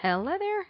Hello there,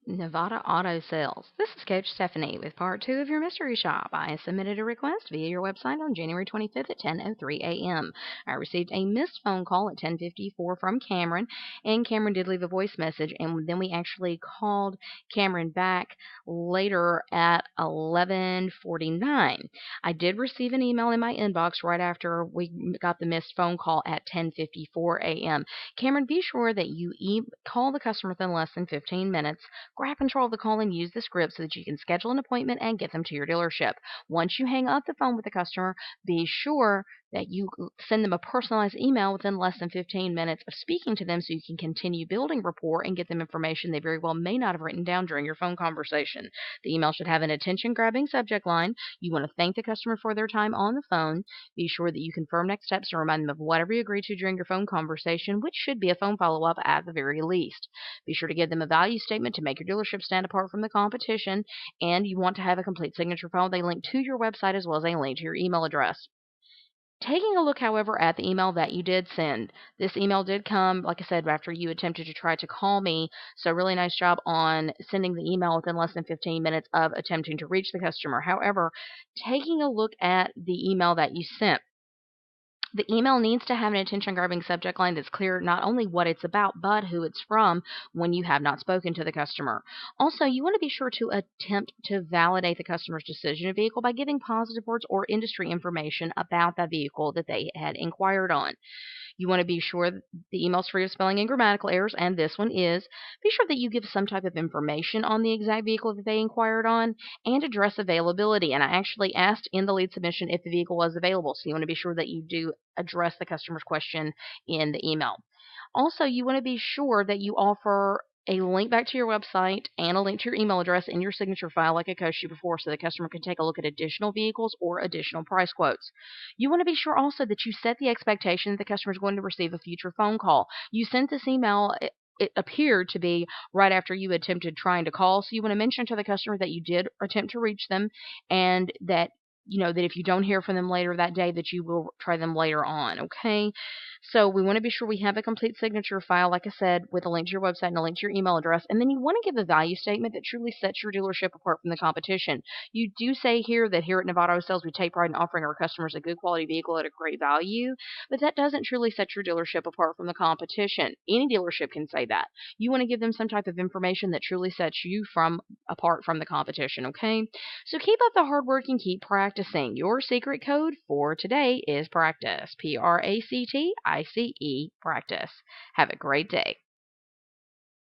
Nevada Auto Sales. This is Coach Stephanie with part two of your mystery shop. I submitted a request via your website on January 25th at 10:03 a.m. I received a missed phone call at 10:54 from Cameron, and Cameron did leave a voice message, and then we actually called Cameron back later at 11:49. I did receive an email in my inbox right after we got the missed phone call at 10:54 a.m. Cameron, be sure that you call the customer within less than 15 minutes. Grab control of the call and use the script so that you can schedule an appointment and get them to your dealership. Once you hang up the phone with the customer, be sure that you send them a personalized email within less than 15 minutes of speaking to them so you can continue building rapport and get them information they very well may not have written down during your phone conversation. The email should have an attention-grabbing subject line. You want to thank the customer for their time on the phone. Be sure that you confirm next steps and remind them of whatever you agreed to during your phone conversation, which should be a phone follow-up at the very least. Be sure to give them a value statement to make your dealership stand apart from the competition, and you want to have a complete signature file with a link to your website as well as a link to your email address. Taking a look, however, at the email that you did send, this email did come, like I said, after you attempted to try to call me. So, really nice job on sending the email within less than 15 minutes of attempting to reach the customer. However, taking a look at the email that you sent, the email needs to have an attention-grabbing subject line that's clear not only what it's about, but who it's from when you have not spoken to the customer. Also, you want to be sure to attempt to validate the customer's decision of vehicle by giving positive words or industry information about that vehicle that they had inquired on. You want to be sure that the email's free of spelling and grammatical errors, and this one is. Be sure that you give some type of information on the exact vehicle that they inquired on and address availability. And I actually asked in the lead submission if the vehicle was available, so you want to be sure that you do address the customer's question in the email. Also, you want to be sure that you offer a link back to your website and a link to your email address in your signature file like I coached you before so the customer can take a look at additional vehicles or additional price quotes. You want to be sure also that you set the expectation that the customer is going to receive a future phone call. You sent this email, it appeared to be right after you attempted trying to call, so you want to mention to the customer that you did attempt to reach them and that that if you don't hear from them later that day that you will try them later on, okay? So we want to be sure we have a complete signature file, like I said, with a link to your website and a link to your email address. And then you want to give a value statement that truly sets your dealership apart from the competition. You do say here that here at Nevada Auto Sales, we take pride in offering our customers a good quality vehicle at a great value, but that doesn't truly set your dealership apart from the competition. Any dealership can say that. You want to give them some type of information that truly sets you apart from the competition, okay? So keep up the hard work and keep practicing. Your secret code for today is practice. PRACTICE, practice. Have a great day.